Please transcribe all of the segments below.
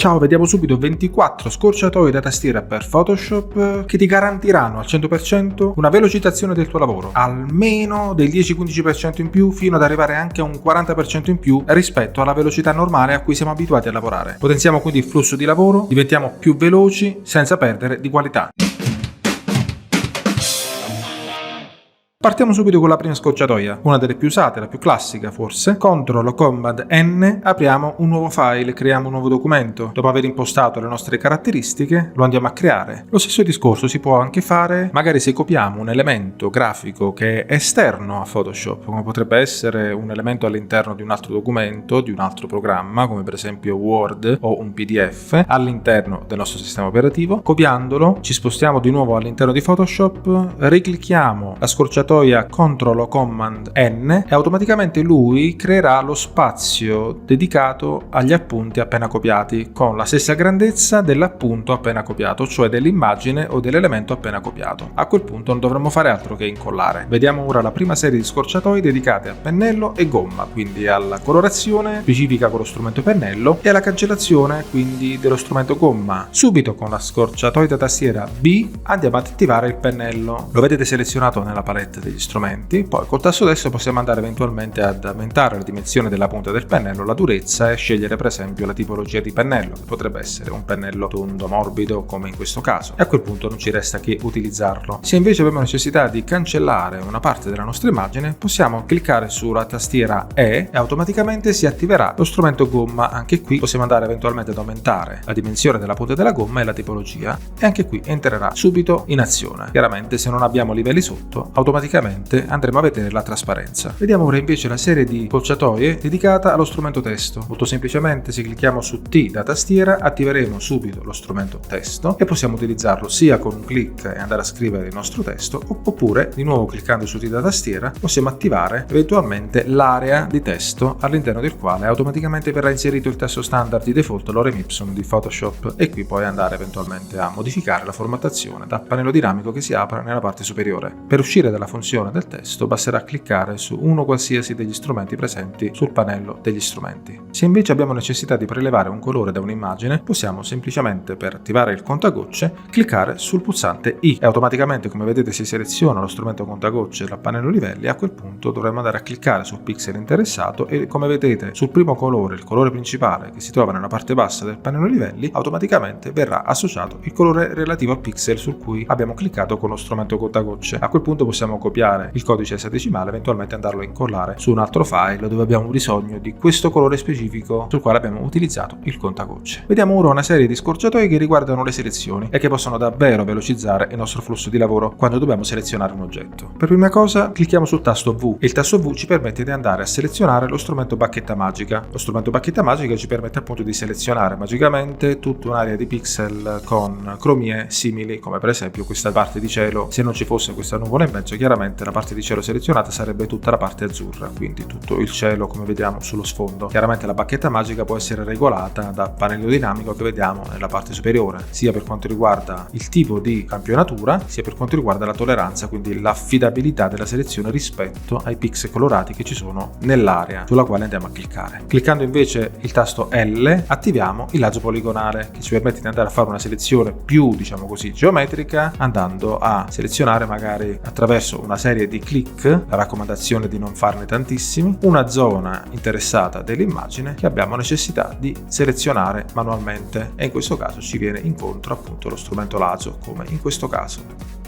Ciao, vediamo subito 24 scorciatoie da tastiera per Photoshop che ti garantiranno al 100% una velocizzazione del tuo lavoro, almeno del 10-15% in più, fino ad arrivare anche a un 40% in più rispetto alla velocità normale a cui siamo abituati a lavorare. Potenziamo quindi il flusso di lavoro, diventiamo più veloci senza perdere di qualità. Partiamo subito con la prima scorciatoia, una delle più usate, la più classica forse. Ctrl Command N, apriamo un nuovo file, creiamo un nuovo documento. Dopo aver impostato le nostre caratteristiche, lo andiamo a creare. Lo stesso discorso si può anche fare magari se copiamo un elemento grafico che è esterno a Photoshop, come potrebbe essere un elemento all'interno di un altro documento, di un altro programma, come per esempio Word o un PDF, all'interno del nostro sistema operativo. Copiandolo, ci spostiamo di nuovo all'interno di Photoshop, riclicchiamo la scorciatoia Ctrl Command N e automaticamente lui creerà lo spazio dedicato agli appunti appena copiati con la stessa grandezza dell'appunto appena copiato, cioè dell'immagine o dell'elemento appena copiato. A quel punto non dovremmo fare altro che incollare. Vediamo ora la prima serie di scorciatoie dedicate a pennello e gomma, quindi alla colorazione specifica con lo strumento pennello e alla cancellazione quindi dello strumento gomma. Subito con la scorciatoia da tastiera B andiamo ad attivare il pennello. Lo vedete selezionato nella palette degli strumenti, poi col tasto destro possiamo andare eventualmente ad aumentare la dimensione della punta del pennello, la durezza e scegliere per esempio la tipologia di pennello, che potrebbe essere un pennello tondo, morbido come in questo caso, e a quel punto non ci resta che utilizzarlo. Se invece abbiamo necessità di cancellare una parte della nostra immagine, possiamo cliccare sulla tastiera E e automaticamente si attiverà lo strumento gomma. Anche qui possiamo andare eventualmente ad aumentare la dimensione della punta della gomma e la tipologia, e anche qui entrerà subito in azione. Chiaramente se non abbiamo livelli sotto, automaticamente andremo a vedere la trasparenza. Vediamo ora invece la serie di scorciatoie dedicata allo strumento testo. Molto semplicemente, se clicchiamo su T da tastiera, attiveremo subito lo strumento testo e possiamo utilizzarlo sia con un clic e andare a scrivere il nostro testo, oppure di nuovo cliccando su T da tastiera possiamo attivare eventualmente l'area di testo all'interno del quale automaticamente verrà inserito il testo standard di default lorem ipsum di Photoshop, e qui puoi andare eventualmente a modificare la formattazione dal pannello dinamico che si apre nella parte superiore. Per uscire dalla funzione del testo basterà cliccare su uno qualsiasi degli strumenti presenti sul pannello degli strumenti. Se invece abbiamo necessità di prelevare un colore da un'immagine, possiamo semplicemente, per attivare il contagocce, cliccare sul pulsante I e automaticamente, come vedete, si seleziona lo strumento contagocce dal pannello livelli. A quel punto dovremo andare a cliccare sul pixel interessato e, come vedete, sul primo colore, il colore principale che si trova nella parte bassa del pannello livelli, automaticamente verrà associato il colore relativo al pixel sul cui abbiamo cliccato con lo strumento contagocce. A quel punto possiamo copiare il codice esadecimale, eventualmente andarlo a incollare su un altro file dove abbiamo bisogno di questo colore specifico sul quale abbiamo utilizzato il contagocce. Vediamo ora una serie di scorciatoie che riguardano le selezioni e che possono davvero velocizzare il nostro flusso di lavoro quando dobbiamo selezionare un oggetto. Per prima cosa clicchiamo sul tasto V e il tasto V ci permette di andare a selezionare lo strumento bacchetta magica. Lo strumento bacchetta magica ci permette appunto di selezionare magicamente tutta un'area di pixel con cromie simili, come per esempio questa parte di cielo. Se non ci fosse questa nuvola in mezzo, chiaramente la parte di cielo selezionata sarebbe tutta la parte azzurra, quindi tutto il cielo come vediamo sullo sfondo. Chiaramente la bacchetta magica può essere regolata dal pannello dinamico che vediamo nella parte superiore, sia per quanto riguarda il tipo di campionatura, sia per quanto riguarda la tolleranza, quindi l'affidabilità della selezione rispetto ai pixel colorati che ci sono nell'area sulla quale andiamo a cliccare. Cliccando invece il tasto L attiviamo il laggio poligonale, che ci permette di andare a fare una selezione più, diciamo così, geometrica, andando a selezionare magari attraverso una serie di click, la raccomandazione di non farne tantissimi, una zona interessata dell'immagine che abbiamo necessità di selezionare manualmente, e in questo caso ci viene incontro appunto lo strumento laggio, come in questo caso.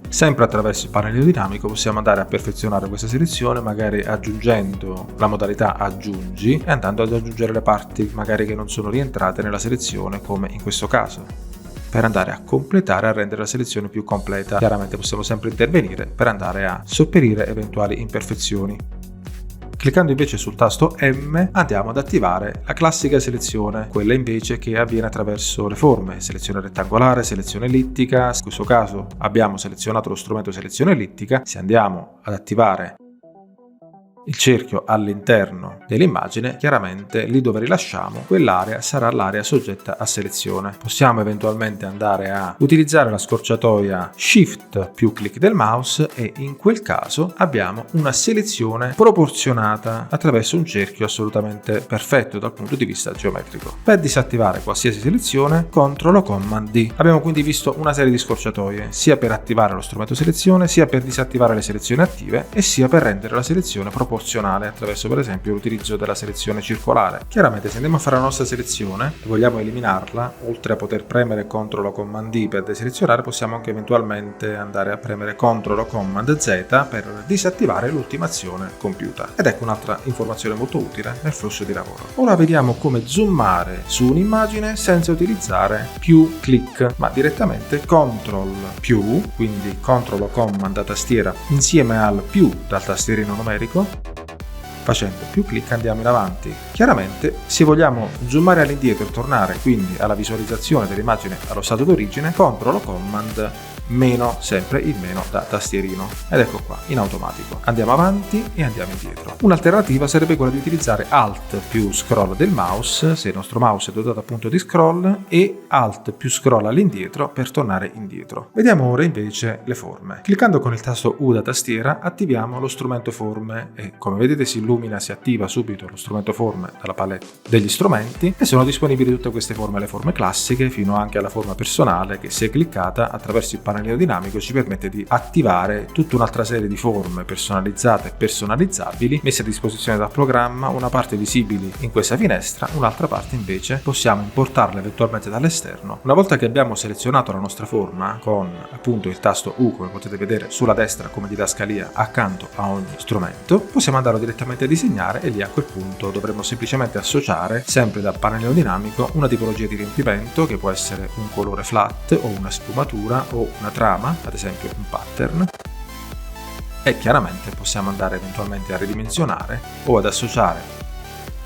Sempre attraverso il pannello dinamico possiamo andare a perfezionare questa selezione, magari aggiungendo la modalità aggiungi e andando ad aggiungere le parti magari che non sono rientrate nella selezione, come in questo caso, per andare a completare, a rendere la selezione più completa. Chiaramente possiamo sempre intervenire per andare a sopperire eventuali imperfezioni. Cliccando invece sul tasto M andiamo ad attivare la classica selezione, quella invece che avviene attraverso le forme, selezione rettangolare, selezione ellittica. In questo caso abbiamo selezionato lo strumento selezione ellittica. Se andiamo ad attivare il cerchio all'interno dell'immagine, chiaramente lì dove rilasciamo quell'area sarà l'area soggetta a selezione. Possiamo eventualmente andare a utilizzare la scorciatoia Shift più clic del mouse e in quel caso abbiamo una selezione proporzionata attraverso un cerchio assolutamente perfetto dal punto di vista geometrico. Per disattivare qualsiasi selezione, CTRL o Command D. Abbiamo quindi visto una serie di scorciatoie, sia per attivare lo strumento selezione, sia per disattivare le selezioni attive e sia per rendere la selezione proporzionale attraverso per esempio l'utilizzo della selezione circolare. Chiaramente se andiamo a fare la nostra selezione e vogliamo eliminarla, oltre a poter premere CTRL o Command D per deselezionare, possiamo anche eventualmente andare a premere CTRL o Command Z per disattivare l'ultima azione compiuta. Ed ecco un'altra informazione molto utile nel flusso di lavoro. Ora vediamo come zoomare su un'immagine senza utilizzare più clic, ma direttamente CTRL più, quindi CTRL o Command da tastiera insieme al più dal tastierino numerico. Facendo più clic andiamo in avanti. Chiaramente se vogliamo zoomare all'indietro e tornare quindi alla visualizzazione dell'immagine allo stato d'origine, CTRL o Command meno, sempre il meno da tastierino, ed ecco qua in automatico. Andiamo avanti e andiamo indietro. Un'alternativa sarebbe quella di utilizzare Alt più scroll del mouse se il nostro mouse è dotato appunto di scroll, e Alt più scroll all'indietro per tornare indietro. Vediamo ora invece le forme. Cliccando con il tasto U da tastiera attiviamo lo strumento forme e come vedete si illumina, si attiva subito lo strumento forme dalla palette degli strumenti e sono disponibili tutte queste forme, le forme classiche fino anche alla forma personale che, se cliccata attraverso il pannello dinamico, ci permette di attivare tutta un'altra serie di forme personalizzate e personalizzabili messe a disposizione dal programma, una parte visibili in questa finestra, un'altra parte invece possiamo importarle eventualmente dall'esterno. Una volta che abbiamo selezionato la nostra forma con appunto il tasto U, come potete vedere sulla destra come didascalia accanto a ogni strumento, possiamo andarlo direttamente a disegnare e lì a quel punto dovremo semplicemente associare, sempre dal pannello dinamico, una tipologia di riempimento che può essere un colore flat o una sfumatura o una trama, ad esempio un pattern, e chiaramente possiamo andare eventualmente a ridimensionare o ad associare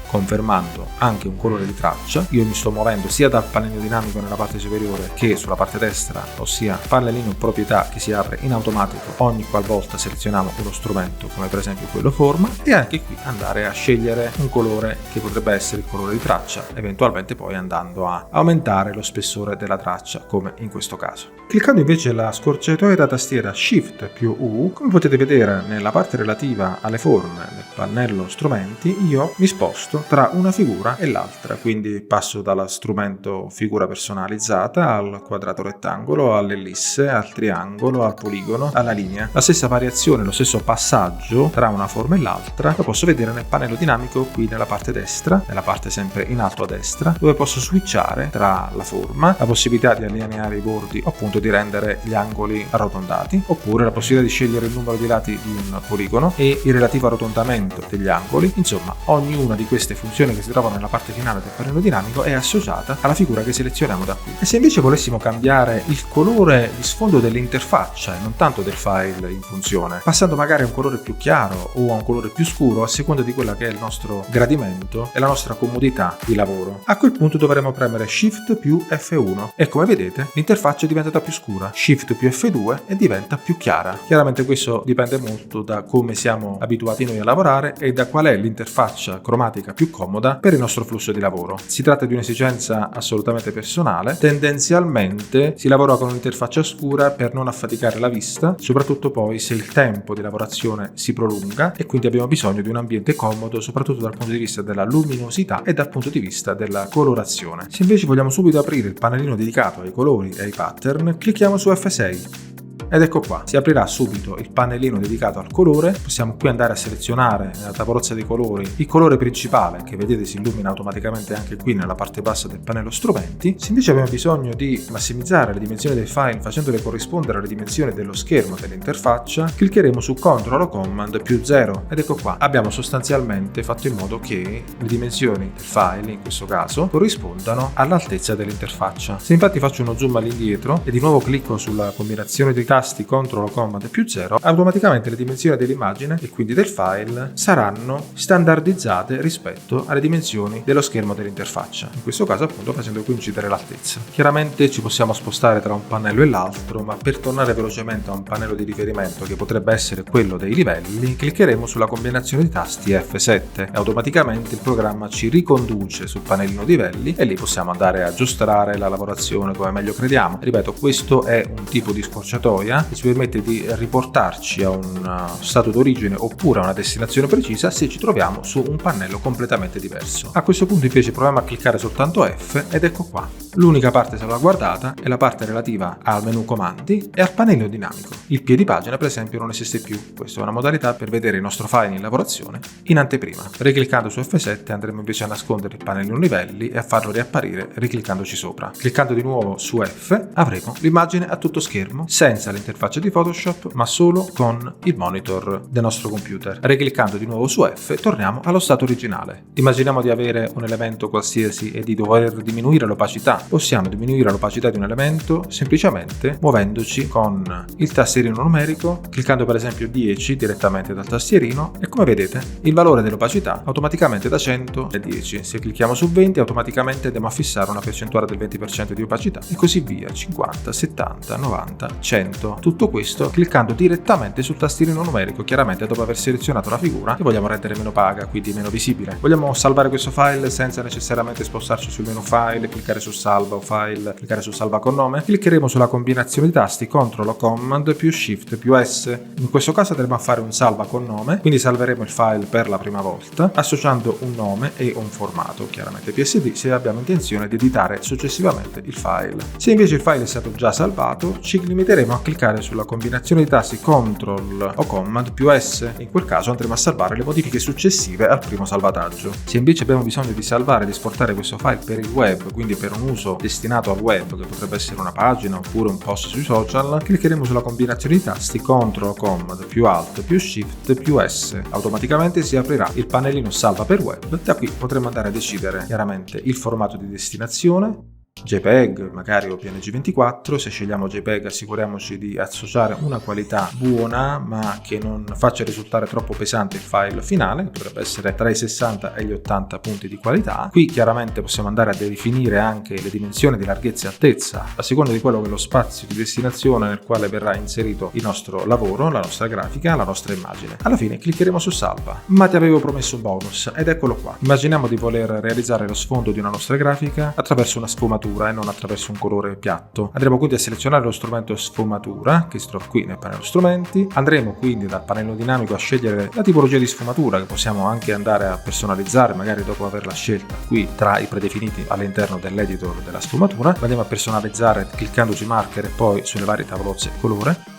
confermando anche un colore di traccia. Io mi sto muovendo sia dal pannello dinamico nella parte superiore che sulla parte destra, ossia pannellino proprietà che si apre in automatico ogni qualvolta selezioniamo uno strumento come per esempio quello forma, e anche qui andare a scegliere un colore che potrebbe essere il colore di traccia, eventualmente poi andando a aumentare lo spessore della traccia come in questo caso. Cliccando invece la scorciatoia da tastiera Shift più U, come potete vedere nella parte relativa alle forme del pannello strumenti, io mi sposto tra una figura e l'altra, quindi passo dallo strumento figura personalizzata al quadrato rettangolo, all'ellisse, al triangolo, al poligono, alla linea. La stessa variazione, lo stesso passaggio tra una forma e l'altra lo posso vedere nel pannello dinamico qui nella parte destra, nella parte sempre in alto a destra, dove posso switchare tra la forma, la possibilità di allineare i bordi o appunto di rendere gli angoli arrotondati, oppure la possibilità di scegliere il numero di lati di un poligono e il relativo arrotondamento degli angoli. Insomma, ognuna di queste funzioni che si trovano nella parte finale del pannello dinamico è associata alla figura che selezioniamo da qui. E se invece volessimo cambiare il colore di sfondo dell'interfaccia e non tanto del file in funzione, passando magari a un colore più chiaro o a un colore più scuro a seconda di quella che è il nostro gradimento e la nostra comodità di lavoro, a quel punto dovremo premere Shift più F1 e come vedete l'interfaccia è diventata più scura, Shift più F2 e diventa più chiara. Chiaramente questo dipende molto da come siamo abituati noi a lavorare e da qual è l'interfaccia cromatica più comoda per il nostro flusso di lavoro. Si tratta di un'esigenza assolutamente personale. Tendenzialmente si lavora con un'interfaccia scura per non affaticare la vista, soprattutto poi se il tempo di lavorazione si prolunga e quindi abbiamo bisogno di un ambiente comodo, soprattutto dal punto di vista della luminosità e dal punto di vista della colorazione. Se invece vogliamo subito aprire il pannellino dedicato ai colori e ai pattern, clicchiamo su F6. Ed ecco qua, si aprirà subito il pannellino dedicato al colore. Possiamo qui andare a selezionare nella tavolozza dei colori il colore principale che vedete si illumina automaticamente anche qui nella parte bassa del pannello strumenti. Se invece abbiamo bisogno di massimizzare le dimensioni del file facendole corrispondere alle dimensioni dello schermo dell'interfaccia, cliccheremo su CTRL o Command più 0 ed ecco qua, abbiamo sostanzialmente fatto in modo che le dimensioni del file in questo caso corrispondano all'altezza dell'interfaccia. Se infatti faccio uno zoom all'indietro e di nuovo clicco sulla combinazione di tasti CTRL o Command più 0, automaticamente le dimensioni dell'immagine e quindi del file saranno standardizzate rispetto alle dimensioni dello schermo dell'interfaccia, in questo caso appunto facendo coincidere l'altezza. Chiaramente ci possiamo spostare tra un pannello e l'altro, ma per tornare velocemente a un pannello di riferimento che potrebbe essere quello dei livelli, cliccheremo sulla combinazione di tasti F7 e automaticamente il programma ci riconduce sul pannellino di livelli e lì possiamo andare a aggiustare la lavorazione come meglio crediamo. Ripeto, questo è un tipo di scorciatoia che ci permette di riportarci a un stato d'origine oppure a una destinazione precisa se ci troviamo su un pannello completamente diverso. A questo punto invece proviamo a cliccare soltanto F ed ecco qua. L'unica parte salvaguardata è la parte relativa al menu comandi e al pannello dinamico. Il piedipagina per esempio non esiste più. Questa è una modalità per vedere il nostro file in lavorazione in anteprima. Ricliccando su F7 andremo invece a nascondere il pannellino livelli e a farlo riapparire ricliccandoci sopra. Cliccando di nuovo su F avremo l'immagine a tutto schermo senza l'interfaccia di Photoshop ma solo con il monitor del nostro computer. Ricliccando di nuovo su F torniamo allo stato originale. Immaginiamo di avere un elemento qualsiasi e di dover diminuire l'opacità. Possiamo diminuire l'opacità di un elemento semplicemente muovendoci con il tastierino numerico, cliccando per esempio 10 direttamente dal tastierino e come vedete il valore dell'opacità automaticamente da 100 a 10. Se clicchiamo su 20 automaticamente andiamo a fissare una percentuale del 20% di opacità e così via, 50, 70, 90, 100. Tutto questo cliccando direttamente sul tastierino numerico, chiaramente dopo aver selezionato la figura che vogliamo rendere meno opaca, quindi meno visibile. Vogliamo salvare questo file senza necessariamente spostarci sul menu file, cliccare su salva o file, cliccare su salva con nome. Cliccheremo sulla combinazione di tasti CTRL o Command più Shift più S. In questo caso andremo a fare un salva con nome, quindi salveremo il file per la prima volta associando un nome e un formato, chiaramente PSD, se abbiamo intenzione di editare successivamente il file. Se invece il file è stato già salvato, ci limiteremo a cliccare sulla combinazione di tasti CTRL o Command più S. In quel caso andremo a salvare le modifiche successive al primo salvataggio. Se invece abbiamo bisogno di salvare ed esportare questo file per il web, quindi per un uso destinato al web, che potrebbe essere una pagina oppure un post sui social, cliccheremo sulla combinazione di tasti CTRL o Command più Alt più Shift più S. Automaticamente si aprirà il pannellino salva per web. Da qui potremo andare a decidere chiaramente il formato di destinazione, JPEG magari o PNG24. Se scegliamo JPEG assicuriamoci di associare una qualità buona ma che non faccia risultare troppo pesante il file finale, che potrebbe essere tra i 60 e gli 80 punti di qualità. Qui chiaramente possiamo andare a definire anche le dimensioni di larghezza e altezza a seconda di quello che è lo spazio di destinazione nel quale verrà inserito il nostro lavoro, la nostra grafica, la nostra immagine. Alla fine cliccheremo su salva. Ma ti avevo promesso un bonus ed eccolo qua. Immaginiamo di voler realizzare lo sfondo di una nostra grafica attraverso una sfumatura e non attraverso un colore piatto. Andremo quindi a selezionare lo strumento sfumatura che si trova qui nel pannello strumenti. Andremo quindi dal pannello dinamico a scegliere la tipologia di sfumatura che possiamo anche andare a personalizzare magari dopo averla scelta qui tra i predefiniti all'interno dell'editor della sfumatura. Andiamo a personalizzare cliccando sui marker e poi sulle varie tavolozze colore.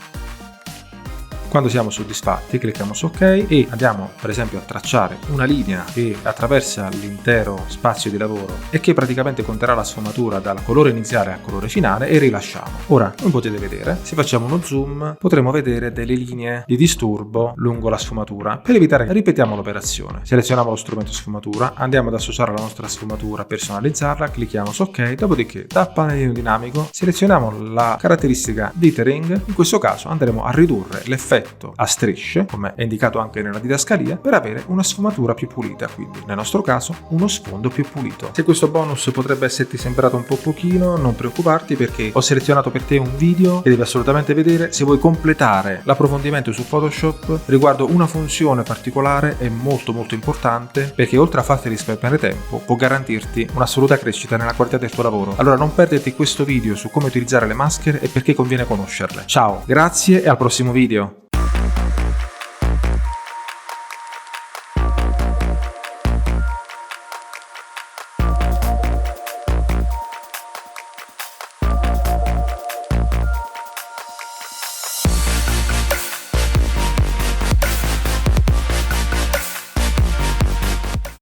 Quando siamo soddisfatti clicchiamo su OK e andiamo per esempio a tracciare una linea che attraversa l'intero spazio di lavoro e che praticamente conterrà la sfumatura dal colore iniziale al colore finale e rilasciamo. Ora, come potete vedere, se facciamo uno zoom potremo vedere delle linee di disturbo lungo la sfumatura. Per evitare, ripetiamo l'operazione. Selezioniamo lo strumento sfumatura, andiamo ad associare la nostra sfumatura, personalizzarla, clicchiamo su OK, dopodiché dal pannellino dinamico selezioniamo la caratteristica dithering. In questo caso andremo a ridurre l'effetto a strisce, come è indicato anche nella didascalia, per avere una sfumatura più pulita, quindi nel nostro caso uno sfondo più pulito. Se questo bonus potrebbe esserti sembrato un po' pochino, non preoccuparti perché ho selezionato per te un video che devi assolutamente vedere se vuoi completare l'approfondimento su Photoshop riguardo una funzione particolare e molto importante, perché oltre a farti risparmiare tempo può garantirti un'assoluta crescita nella qualità del tuo lavoro. Allora non perderti questo video su come utilizzare le maschere e perché conviene conoscerle. Ciao, grazie e al prossimo video!